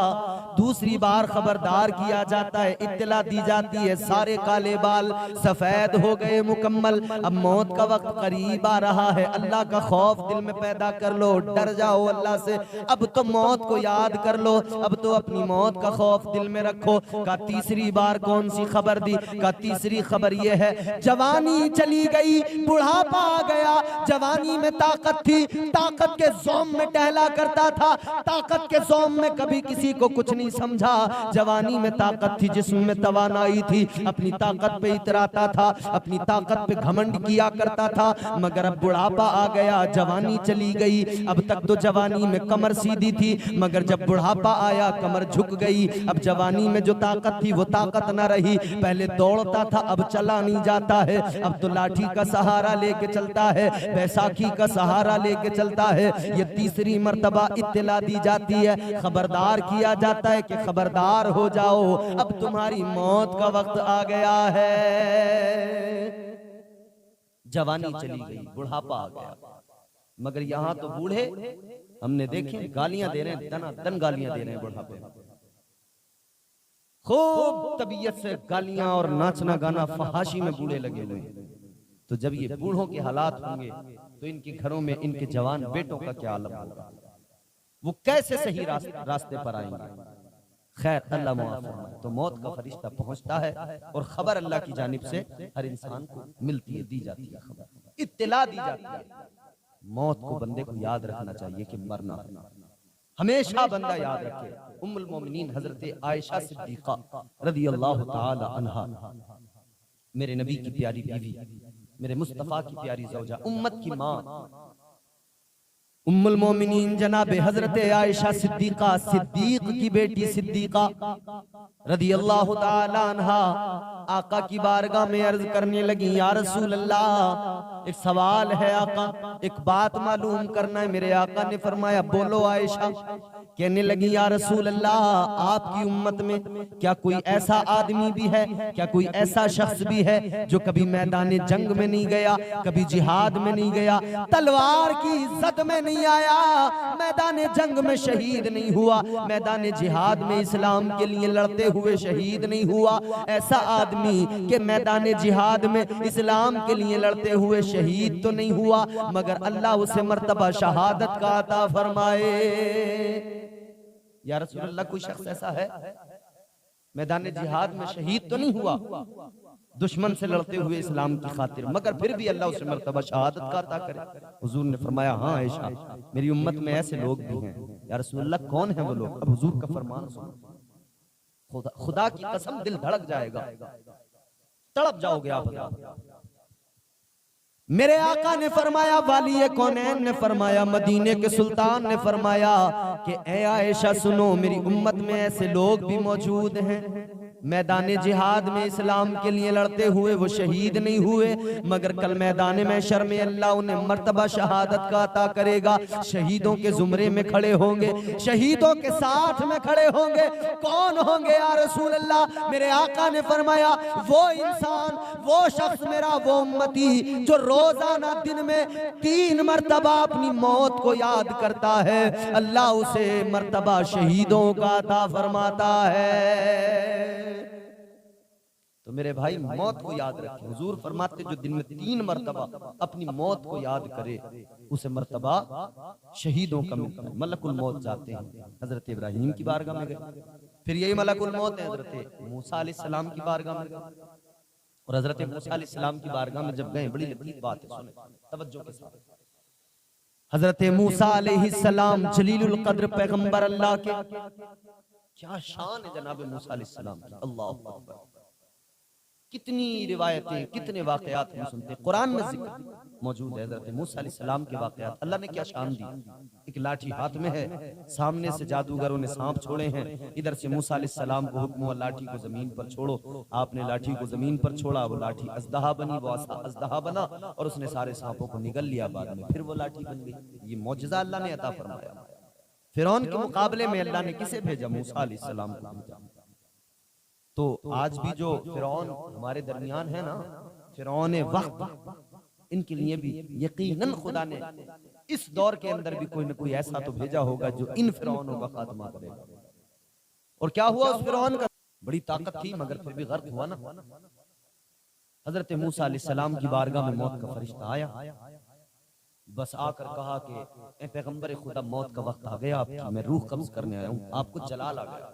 दूसरी बार खबरदार किया जाता है, इत्तला दी जाती है, सारे काले बाल सफेद हो गए मुकम्मल। अब मौत का वक्त करीब आ रहा है, अल्लाह का खौफ दिल में पैदा कर लो, डर जाओ अल्लाह से। अब तो मौत को याद कर लो, अब तो अपनी मौत का खौफ दिल में रखो। का तीसरी बार कौन सी खबर दी? का तीसरी खबर यह है, जवानी चली गई, बुढ़ापा आ गया। जवानी में ताकत थी, ताकत के ज़ोम में टहला करता था, ताकत के ज़ोम में कभी किसी को कुछ नहीं समझा। जवानी में ताकत थी, जिस्म में तवानाई थी, अपनी ताकत पे इतराता था, अपनी ताकत पे घमंड किया करता था। मगर अब बुढ़ापा आ गया, जवानी चली गई। अब तक तो जवानी में कमर सीधी थी, मगर जब बुढ़ापा आया कमर झुक गई। अब जवानी में जो ताकत थी वो ताकत न रही। पहले दौड़ता था, अब चला नहीं जाता है। अब तो लाठी का सहारा लेके चलता है, बैसाखी का सहारा लेके चलता है। ये तीसरी मर्तबा इत्तला दी जाती है, खबरदार किया जाता है कि खबरदार हो जाओ, अब तुम्हारी मौत का वक्त आ गया है। जवानी चली गई, बुढ़ापा आ गया। मगर यहाँ तो बूढ़े हमने देखे गालियां दे रहे हैं, दन गालियां दे रहे हैं बुढ़ापे में। खूब तबीयत से गालियां और नाचना गाना फहाशी में बूढ़े लगे हुए। तो जब ये बूढ़ों के हालात होंगे तो इनके घरों में इनके जवान बेटों का क्या आलम होगा? वो कैसे सही रास्ते पर आएंगे? खैर, अल्लाह माफ फरमाए। तो मौत का फरिश्ता पहुंचता है और खबर अल्लाह की जानिब से हर इंसान को मिलती है, दी जाती है, खबर इत्तला दी जाती है। मौत को बंदे को याद रखना चाहिए कि मरना हमेशा बंदा याद रखे। उम्मुल मोमिनीन हजरत आयशा सिद्दीका रदियल्लाहु ताला अन्हा, मेरे नबी की प्यारी बीवी, मेरे मुस्तफा की प्यारी ज़ौजा, उम्मत की माँ, उम्मुल मोमिनीन जनाब हजरत आयशा सिद्दीका, सिद्दीक की बेटी सिद्दीका रदियल्लाहु ताला अन्हा आका की बारगाह में अर्ज करने लगी, या रसूल अल्लाह, एक सवाल है आका, एक बात मालूम करना है। मेरे आका ने फरमाया, बोलो आयशा। कहने लगी, या रसूल अल्लाह, आपकी उम्मत में क्या कोई ऐसा आदमी भी है, क्या कोई ऐसा शख्स भी है जो कभी मैदान जंग में नहीं गया, कभी जिहाद में नहीं गया, तलवार की इज्जत में नहीं आया, मैदान जंग में शहीद नहीं हुआ, मैदान जिहाद में इस्लाम के लिए लड़ते हुए शहीद नहीं हुआ? ऐसा आदमी के मैदान जिहाद में इस्लाम के लिए लड़ते हुए शहीद तो नहीं हुआ, मगर अल्लाह उसे मर्तबा शहादत का अता फरमाए। या रसूल अल्लाह, कोई शख्स ऐसा है मैदान जिहाद में शहीद तो नहीं हुआ, दुश्मन से लड़ते हुए इस्लाम की खातिर, मगर फिर भी अल्लाह उसे मर्तबा शहादत का अता करे? हुजूर ने फरमाया, हाँ आयशा, मेरी उम्मत में ऐसे लोग भी हैं। या रसूल अल्लाह, कौन है वो लोग? अब हुजूर का फरमान सुनो, खुदा की कसम दिल धड़क जाएगा, तड़प जाओगे आप। मेरे आका ने फरमाया, वाली कौनैन ने फरमाया, मदीने के सुल्तान ने फरमाया कि ए आयशा सुनो, मेरी उम्मत में ऐसे लोग भी मौजूद हैं, मैदान जिहाद में इस्लाम के लिए लड़ते हुए वो शहीद नहीं हुए, मगर कल मैदान में शर्म अल्लाह उन्हें मर्तबा शहादत का अता करेगा, शहीदों के जुमरे में खड़े होंगे, शहीदों के साथ में खड़े होंगे। कौन होंगे या रसूल अल्लाह? मेरे आका ने फरमाया, वो इंसान, वो शख्स, मेरा वो उम्मती जो रोजाना दिन में 3 मर्तबा अपनी मौत को याद करता है, अल्लाह उसे मर्तबा शहीदों का अता फरमाता है। तो मेरे भाई, मौत को याद रखें। हुजूर फरमाते, जो दिन में 3 मर्तबा अपनी मौत को याद करे उसे मर्तबा शहीदों का मिलता है। मलकुल मौत जाते हैं, हजरत इब्राहिम की बारगाह में गए, फिर यही मलकुल मौत है हजरत मूसा अलैहिस्सलाम की बारगाह में गए। और हजरत मूसा अलैहिस्सलाम की बारगाह में जब गए, बड़ी लतीफ बात है, सुने तवज्जो के साथ। हजरत मूसा अलैहिस्सलाम जलीलुल कद्र पैगंबर अल्लाह के, क्या शान है जनाब मूसा अलैहिस्सलाम की, अल्लाह अकबर। कितनी रिवायतें, कितने वाकयात हम सुनते हैं, कुरान में जिक्र मौजूद है हजरत मूसा अलैहिस्सलाम के वाकयात। अल्लाह ने क्या शान दी, एक लाठी हाथ में है, सामने से जादूगरों ने सांप छोड़े हैं, इधर से मूसा अलैहिस्सलाम को हुक्म हुआ लाठी को जमीन पर छोड़ो, आपने लाठी को जमीन पर छोड़ा, वो लाठी अजदहा बनी, वो अजदहा बना और उसने सारे सांपों को निगल लिया, बाद में फिर वो लाठी बन गई। ये मौजज़ा अल्लाह ने अता फरमाया। फिरौन के मुकाबले में अल्लाह ने किसे भेजा? मूसा अलैहिस्सलाम को भेजा। तो आज भी जो फिरौन हमारे दरमियान है ना, फिरौन वक्त, इनके लिए भी यकीनन खुदा ने इस दौर के अंदर भी कोई न कोई ऐसा तो भेजा होगा जो इन फिरौनों का खात्मा करेगा। और क्या हुआ उस फिरौन का? बड़ी ताकत थी मगर फिर भी गर्क हुआ ना। हजरत मूसा अलैहिस्सलाम की बारगाह में मौत का फरिश्ता आया, बस आकर कहा कि ए पैगंबर खुदा, मौत का वक्त आ गया आपकी, मैं रूह कब्ज करने आया हूं, आपको जलाल आ गया,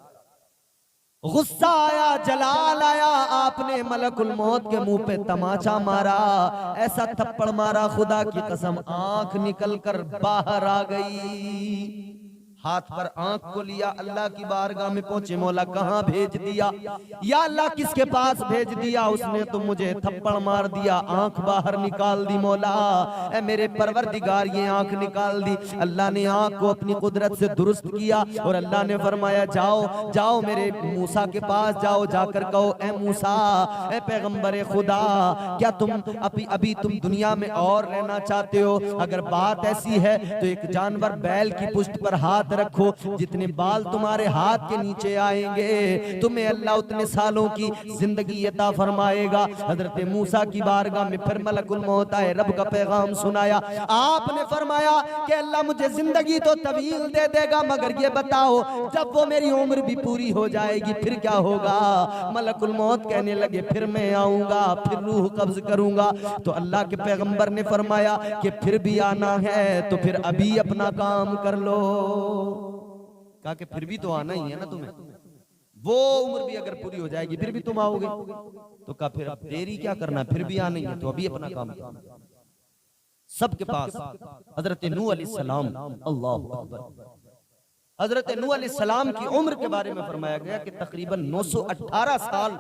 गुस्सा आया, जलाल आया, आपने मलकुल मौत के मुंह पे तमाचा मारा, ऐसा थप्पड़ मारा खुदा की कसम आंख निकल कर बाहर आ गई। हाथ पर आंख को लिया, अल्लाह की बारगाह में पहुंचे, मौला कहां भेज दिया या अल्लाह, किसके पास भेज दिया? उसने तो मुझे थप्पड़ मार दिया, आंख बाहर निकाल दी। मौला ए मेरे परवरदिगार, ये आंख निकाल दी। अल्लाह ने आंख को अपनी कुदरत से दुरुस्त किया और अल्लाह ने फरमाया जाओ जाओ मेरे मूसा के पास जाओ, जाकर कहो ए मूसा, ए पैगंबर खुदा, क्या तुम अभी तुम दुनिया में और रहना चाहते हो? अगर बात ऐसी है तो एक जानवर बैल की पुष्ट पर हाथ रखो, जितने बाल तुम्हारे हाथ के नीचे आएंगे तुम्हें अल्लाह उतने सालों की जिंदगी अता फरमाएगा। हजरत मूसा की बारगाह में फिर मलकुल मौत आए, रब का पैगाम सुनाया। आपने फरमाया कि अल्लाह मुझे जिंदगी तो तवील दे देगा, मगर ये बताओ जब वो मेरी उम्र भी पूरी हो जाएगी फिर क्या होगा? मलकुल मौत कहने लगे फिर मैं आऊंगा, फिर रूह कब्ज करूंगा। तो अल्लाह के पैगंबर ने फरमाया कि फिर भी आना है तो फिर अभी अपना काम कर लो। कहा कि फिर भी तो आना ही है ना तुम्हें, वो उम्र भी अगर पूरी हो जाएगी फिर भी तुम आओगे। तो कहा फिर अब देरी क्या करना, फिर भी आना ही है तो अभी अपना काम करो। सबके पास हजरत नूह अलैहिस्सलाम, अल्लाह अकबर, हजरत नूह अलैहिस्सलाम की उम्र के बारे में फरमाया गया कि तकरीबन 918 साल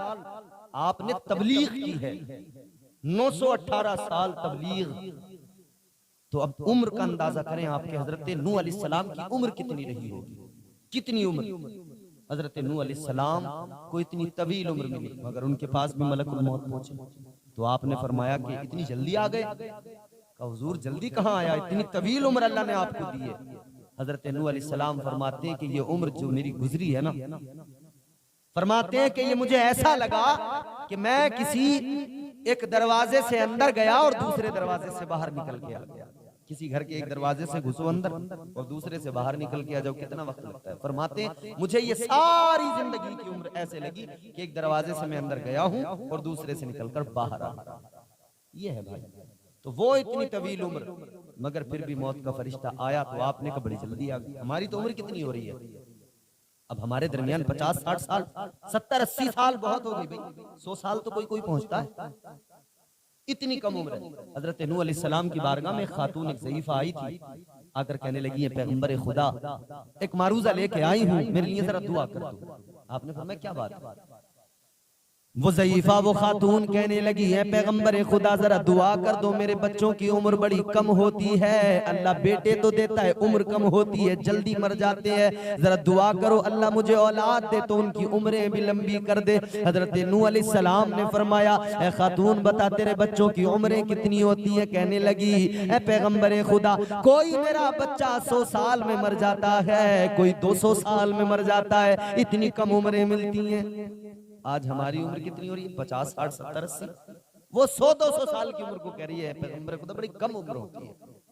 आपने तबलीग की है, 918 साल तबलीग। तो अब उम्र का अंदाजा करें आपके हजरत नूह अलैहिस्सलाम की उम्र कितनी रही होगी, कितनी उम्र। हजरत नूह अलैहिस्सलाम को इतनी तवील उम्र मिली, मगर उनके पास भी मलकुल मौत पहुंचे। तो आपने फरमाया कि इतनी जल्दी आ गए? कहा हुजूर जल्दी कहां आया, इतनी तवील उम्र अल्लाह ने आपको दी है। हजरत नूह अलैहिस्सलाम फरमाते हैं कि ये उम्र जो मेरी गुजरी है ना, फरमाते हैं कि ये मुझे ऐसा लगा कि मैं किसी एक दरवाजे से अंदर गया और दूसरे दरवाजे से बाहर निकल गया। किसी घर के एक दरवाजे से घुसो अंदर और दूसरे से बाहर निकल के आ जाओ, कितना वक्त लगता है? फरमाते हैं मुझे ये सारी जिंदगी की उम्र ऐसे लगी कि एक दरवाजे से मैं अंदर गया हूं और दूसरे से निकलकर बाहर आ गया। ये है भाई, तो वो इतनी तवील उम्र, मगर फिर भी मौत का फरिश्ता आया तो आपने कहा बड़ी जल्दी आ गई। हमारी तो उम्र कितनी हो रही है अब? हमारे दरमियान 50-60 साल, 70-80 साल बहुत हो गई भाई, 100 साल तो कोई कोई पहुंचता है, इतनी कम उम्र है। हजरत नूह अलैहिस्सलाम की बारगाह में खातून एक ज़ईफा आई थी, आकर कहने लगी है पैगंबर खुदा, एक मारूजा लेके आई हूं, मेरे लिए जरा दुआ कर दो। आपने फरमाया क्या बात है? वो ज़ईफा, वो खातून कहने लगी है पैगंबर खुदा जरा दुआ कर दो, मेरे बच्चों की उम्र बड़ी कम होती है, अल्लाह बेटे तो देता है उम्र कम होती है, जल्दी मर जाते हैं, जरा दुआ करो अल्लाह मुझे औलाद दे तो उनकी उम्रें भी लंबी कर दे। हजरत नूह अलैहिस्सलाम ने फरमाया ए खातून बता तेरे बच्चों की उम्रें कितनी होती है? कहने लगी ए पैगंबर खुदा, कोई मेरा बच्चा 100 साल में मर जाता है, कोई 200 साल में मर जाता है, इतनी कम उम्रें मिलती हैं। आज हमारी उम्र कितनी हो रही है? 50, 60, 70, 80। वो 100-200 साल की उम्र को कह रही है पैगंबर खुदा बड़ी कम उम्र होती है।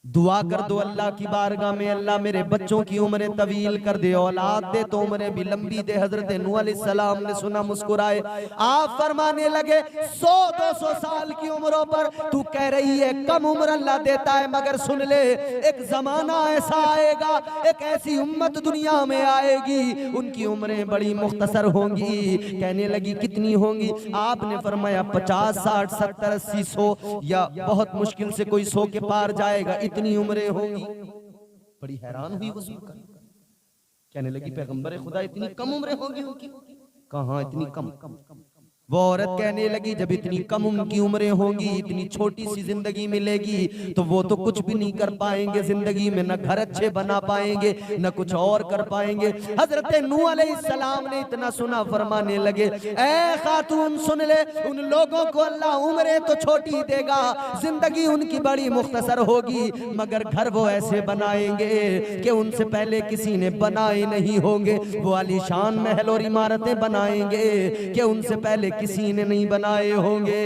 दुआ कर दो अल्लाह की बारगाह में, अल्लाह मेरे बच्चों की उम्रें तवील कर दे, औलाद दे तो उम्रें भी लंबी दे। हजरत नूह अलैहिस्सलाम ने सुना, मुस्कुराए, आप फरमाने लगे 100-200 साल की उम्रों पर तू कह रही है कम उम्र अल्लाह देता है, मगर सुन ले एक जमाना ऐसा आएगा, एक ऐसी उम्मत दुनिया में आएगी उनकी उम्रें बड़ी मुख्तसर होंगी। कहने लगी कितनी होंगी? आपने फरमाया 50, 60, 70, 80, 100 या बहुत मुश्किल से कोई 100 के पार जाएगा, इतनी उम्रें होंगी। बड़ी हैरान हुई वो सुनकर, कहने लगी पैगंबर खुदा इतनी कम उम्रें होंगी उनकी? कहां इतनी कम? वो औरत कहने लगी जब इतनी कम उनकी उम्रें होंगी, इतनी छोटी सी जिंदगी मिलेगी तो वो तो कुछ भी नहीं कर पाएंगे जिंदगी में, न घर अच्छे बना पाएंगे न कुछ और कर पाएंगे। हजरत नूह अलैहिस्सलाम ने इतना सुना, फरमाने लगे ऐ खातून सुन ले, उन लोगों को अल्लाह उम्रें तो छोटी देगा, जिंदगी उनकी बड़ी मुख्तसर होगी, मगर घर वो ऐसे बनाएंगे कि उनसे पहले किसी ने बनाए नहीं होंगे। वो आलीशान महल और इमारतें बनाएंगे कि उनसे पहले किसी ने नहीं बनाए होंगे।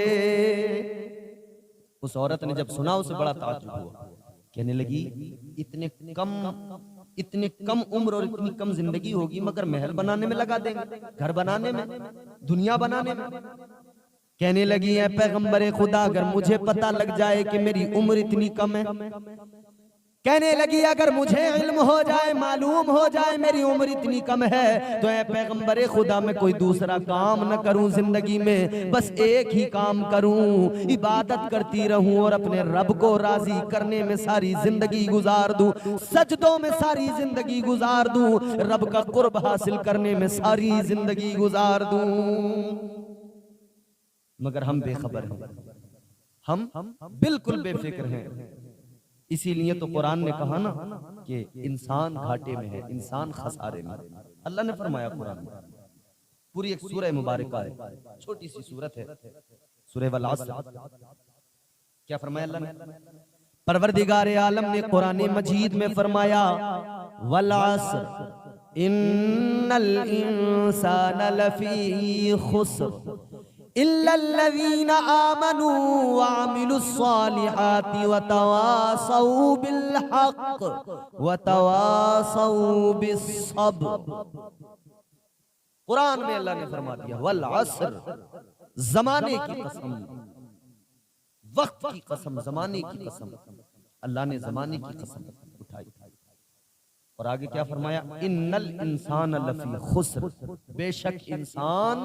उस औरत ने जब सुना उसे बड़ा ताज्जुब हुआ, कहने लगी इतने कम इतने कम उम्र और इतनी कम जिंदगी होगी, मगर महल बनाने में लगा देंगे, घर बनाने में, दुनिया बनाने में। कहने लगी है पैगंबरे खुदा, अगर मुझे पता लग जाए कि मेरी उम्र इतनी कम है, कहने लगी अगर मुझे इल्म हो जाए, मालूम हो जाए मेरी उम्र इतनी कम है, तो ऐ पैगंबरे खुदा मैं कोई दूसरा काम न करूं जिंदगी में, बस एक ही काम करूं, इबादत करती रहूं और अपने रब को राजी करने में सारी जिंदगी गुजार दूं, सजदों में सारी जिंदगी गुजार दूं, रब का कुर्ब हासिल करने में सारी जिंदगी गुजार दूं। मगर हम बेखबर हैं, हम बिल्कुल बेफिक्र हैं। इसीलिए तो कुरान ने कहा ना कि इंसान घाटे में है, इंसान खसारे में। अल्लाह ने फरमाया कुरान में, पूरी एक सूरह मुबारक है, छोटी सी सूरत है, सूरह वल अस्र। क्या फरमाया अल्लाह ने? परवरदिगार आलम ने कुरान मजीद में फरमाया वल अस्र इन्नल इंसाना लफी खुस्र इल्लल्लज़ीना आमनू व अमिलुस्सालिहाति व तवासौ बिल हक़ व तवासौ बिस्सब्र। कुरान में अल्लाह ने फरमा दिया वल अस्र, जमाने की कसम, वक्त की कसम, जमाने की कसम। अल्लाह ने जमाने की कसम उठाई और आगे क्या फरमाया? इन्नल इंसान लफी खुस्र, बेशक इंसान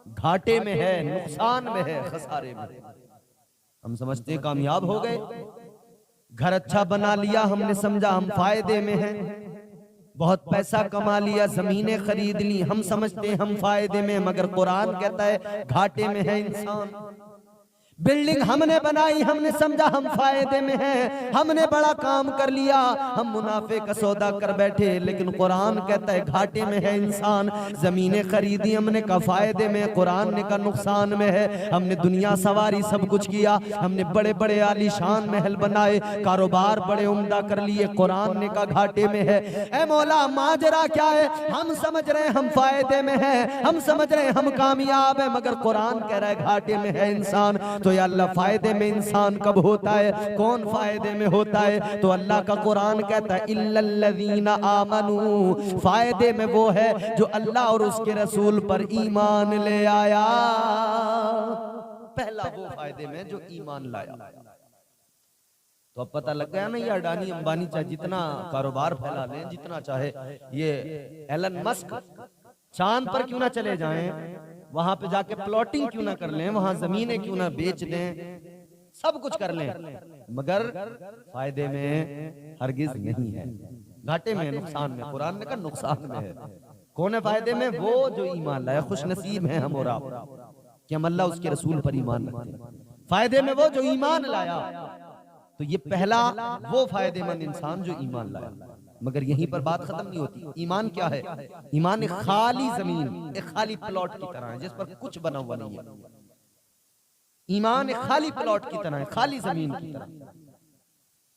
घाटे में है, नुकसान में है, खसारे में। हम समझते कामयाब हो गए, घर अच्छा बना लिया, हमने समझा हम फायदे में हैं, बहुत पैसा कमा लिया, जमीनें खरीद ली, हम समझते हम फायदे में, मगर कुरान कहता है घाटे में है इंसान। बिल्डिंग हमने बनाई, हमने समझा हम फायदे में हैं, हमने बड़ा काम कर लिया, हम मुनाफे का सौदा कर बैठे, लेकिन कुरान कहता है घाटे में है इंसान। जमीनें खरीदी, हमने कहा फायदे में, कुरान ने कहा नुकसान में है। हमने दुनिया सवारी, सब कुछ किया, हमने बड़े बड़े आलीशान महल बनाए, कारोबार बड़े उम्दा कर लिए, कुरान ने कहा घाटे में है। ए मौला माजरा क्या है? हम समझ रहे हैं हम फायदे में हैं, हम समझ रहे हैं हम कामयाब है, मगर कुरान कह रहा है घाटे में है इंसान। तो या अल्लाह फायदे में इंसान कब होता है? कौन फायदे में होता है? तो अल्लाह का कुरान कहता है इल्लल्लज़ीना आमनू, फायदे में वो है जो अल्लाह और उसके रसूल पर ईमान ले आया। पहला वो फायदे में जो ईमान लाया। तो अब पता लग गया ना, ये अडानी अंबानी चाहे जितना कारोबार फैला लें, जितना चाहे, ये एलन मस्क चांद पर क्यों ना चले जाएं, वहां पे जाके प्लॉटिंग क्यों ना कर लें, वहां जमीनें क्यों ना बेच दें, सब कुछ कर लें, मगर फायदे में हरगिज नहीं है, घाटे में, नुकसान में। कुरान ने कहा नुकसान में है। कौन है फायदे में? वो जो ईमान लाया। खुश नसीब है हम और आप कि हम अल्लाह उसके रसूल पर ईमान रखते। फायदे में वो जो ईमान लाया। तो ये पहला वो फायदेमंद इंसान जो ईमान लाया। मगर यहीं पर बात खत्म नहीं होती। ईमान क्या है? ईमान एक खाली जमीन, एक खाली प्लॉट की तरह है जिस पर कुछ बना हुआ नहीं है। ईमान एक खाली प्लॉट की तरह है, खाली जमीन की तरह।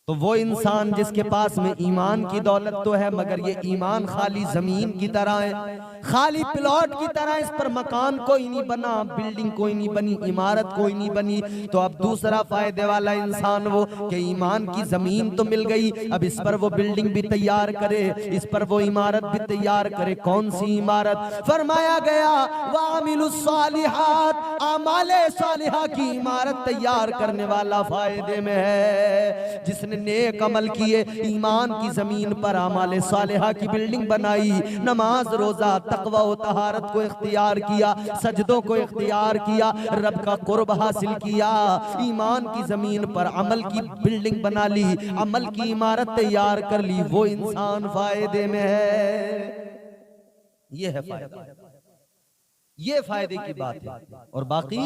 तो वो इंसान जिसके पास में ईमान की दौलत तो है, मगर ये ईमान खाली जमीन की तरह है, खाली प्लॉट की तरह, इस पर मकान कोई नहीं बना, बिल्डिंग कोई नहीं बनी, इमारत कोई नहीं बनी। तो अब दूसरा फायदे वाला इंसान वो कि ईमान की जमीन तो मिल गई, अब इस पर वो बिल्डिंग भी तैयार करे, इस पर वो इमारत भी तैयार करे। कौन सी इमारत? फरमाया गया वामिलुस्सालिहात, आमाले सालिहा की इमारत तैयार करने वाला फायदे में है। जिसने नेक अमल किए, ईमान की जमीन पर आमाले सालिहा की बिल्डिंग बनाई, नमाज रोजा तकवा और तहारत को इख्तियार किया, सजदों को इख्तियार किया, रब का कुर्ब हासिल किया, ईमान की जमीन पर अमल की बिल्डिंग बना ली, अमल की इमारत तैयार कर ली, वो इंसान फायदे में है। ये है फायदा, ये फायदे की बात है। और बाकी